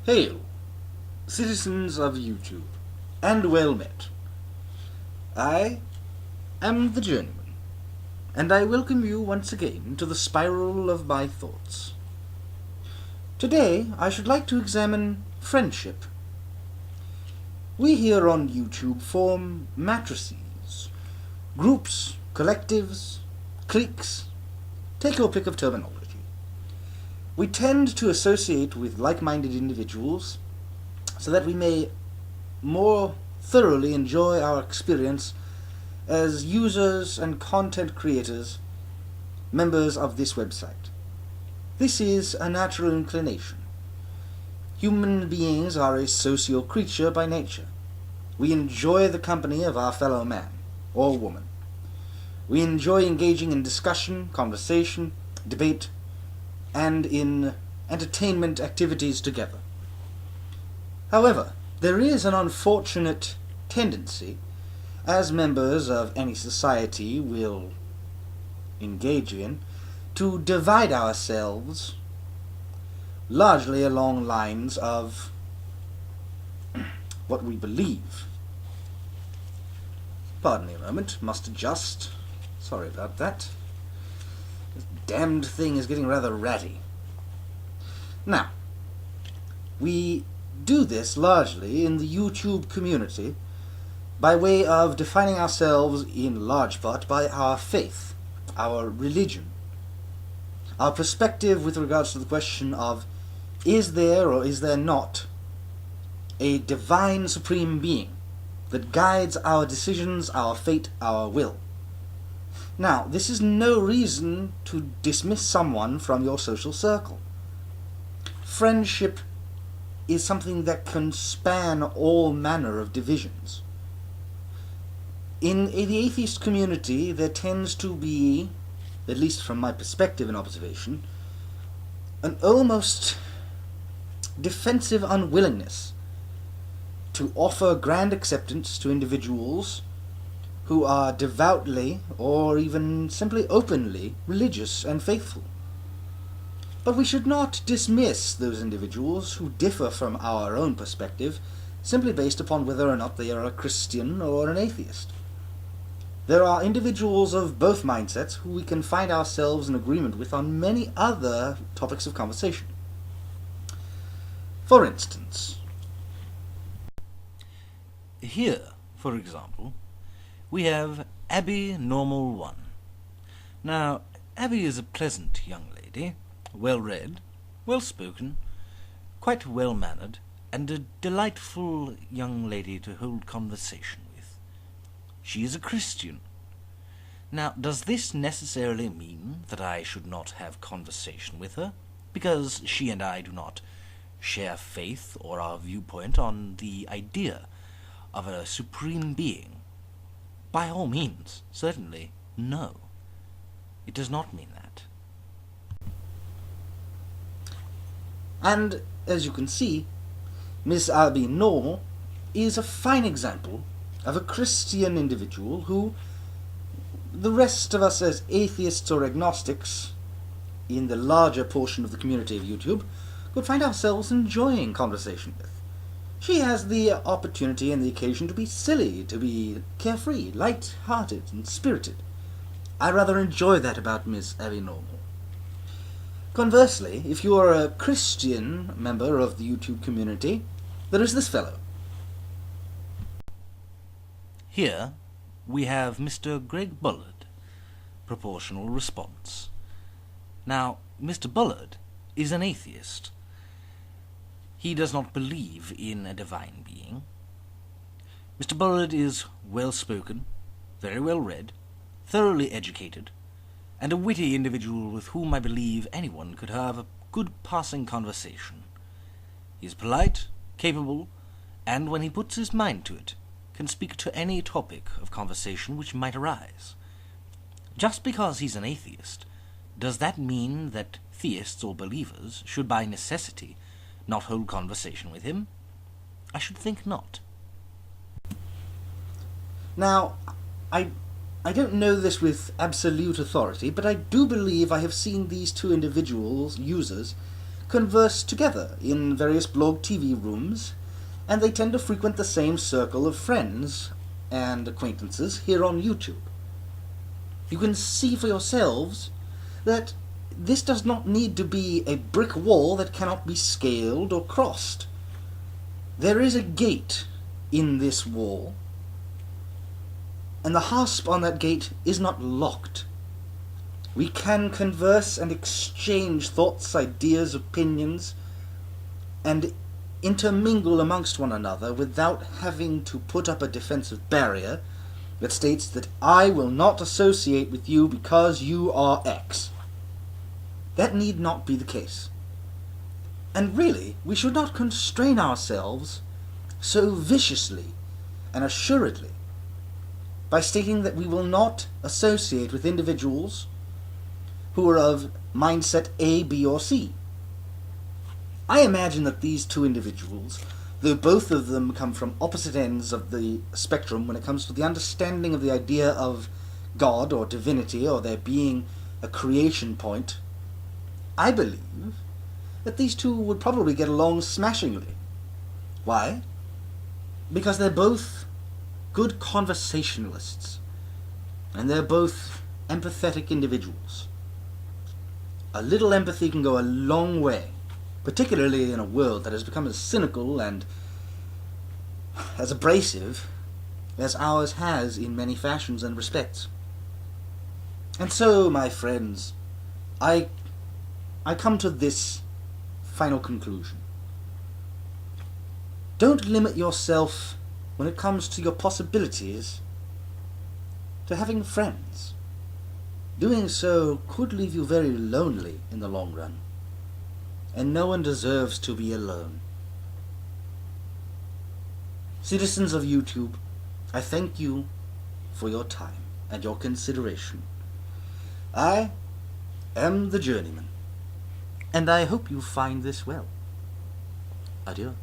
Hail, citizens of YouTube, and well met. I am the Journeyman, and I welcome you once again to the spiral of my thoughts. Today I should like to examine friendship. We here on YouTube form matrices, groups, collectives, cliques, take your pick of terminology. We tend to associate with like-minded individuals so that we may more thoroughly enjoy our experience as users and content creators, members of this website. This is a natural inclination. Human beings are a social creature by nature. We enjoy the company of our fellow man or woman. We enjoy engaging in discussion, conversation, debate, and in entertainment activities together. However, there is an unfortunate tendency, as members of any society will engage in, to divide ourselves largely along lines of what we believe. Pardon me a moment, must adjust. Sorry about that. This damned thing is getting rather ratty. Now, we do this largely in the YouTube community by way of defining ourselves in large part by our faith, our religion, our perspective with regards to the question of is there or is there not a divine supreme being that guides our decisions, our fate, our will. Now, this is no reason to dismiss someone from your social circle. Friendship is something that can span all manner of divisions. In the atheist community, there tends to be, at least from my perspective and observation, an almost defensive unwillingness to offer grand acceptance to individuals who are devoutly or even simply openly religious and faithful. But we should not dismiss those individuals who differ from our own perspective simply based upon whether or not they are a Christian or an atheist. There are individuals of both mindsets who we can find ourselves in agreement with on many other topics of conversation. For instance, here, for example, we have Abby Normal 1. Now, Abby is a pleasant young lady, well-read, well-spoken, quite well-mannered, and a delightful young lady to hold conversation with. She is a Christian. Now, does this necessarily mean that I should not have conversation with her, because she and I do not share faith or our viewpoint on the idea of a supreme being? By all means, certainly, no. It does not mean that. and as you can see, Miss Abby Normal is a fine example of a Christian individual who the rest of us as atheists or agnostics in the larger portion of the community of YouTube could find ourselves enjoying conversation with. She has the opportunity and the occasion to be silly, to be carefree, light-hearted and spirited. I rather enjoy that about Miss Abby Normal. Conversely, if you are a Christian member of the YouTube community, there is this fellow. Here we have Mr. Greg Bullard, proportional response. Now, Mr. Bullard is an atheist. He does not believe in a divine being. Mr. Bullard is well-spoken, very well-read, thoroughly educated, and a witty individual with whom I believe anyone could have a good passing conversation. He is polite, capable, and when he puts his mind to it, can speak to any topic of conversation which might arise. Just because he's an atheist, does that mean that theists or believers should by necessity not hold conversation with him? I should think not. Now, I don't know this with absolute authority, but I do believe I have seen these two individuals, users, converse together in various blog TV rooms, and they tend to frequent the same circle of friends and acquaintances here on YouTube. You can see for yourselves that this does not need to be a brick wall that cannot be scaled or crossed. There is a gate in this wall, and the hasp on that gate is not locked. We can converse and exchange thoughts, ideas, opinions, and intermingle amongst one another without having to put up a defensive barrier that states that I will not associate with you because you are X. That need not be the case. And really, we should not constrain ourselves so viciously and assuredly by stating that we will not associate with individuals who are of mindset A, B, or C. I imagine that these two individuals, though both of them come from opposite ends of the spectrum when it comes to the understanding of the idea of God or divinity or there being a creation point, I believe that these two would probably get along smashingly. Why? Because they're both good conversationalists, and they're both empathetic individuals. A little empathy can go a long way, particularly in a world that has become as cynical and as abrasive as ours has in many fashions and respects. And so, my friends, I come to this final conclusion. Don't limit yourself when it comes to your possibilities to having friends. Doing so could leave you very lonely in the long run, and no one deserves to be alone. Citizens of YouTube, I thank you for your time and your consideration. I am the Journeyman, and I hope you find this well. Adieu.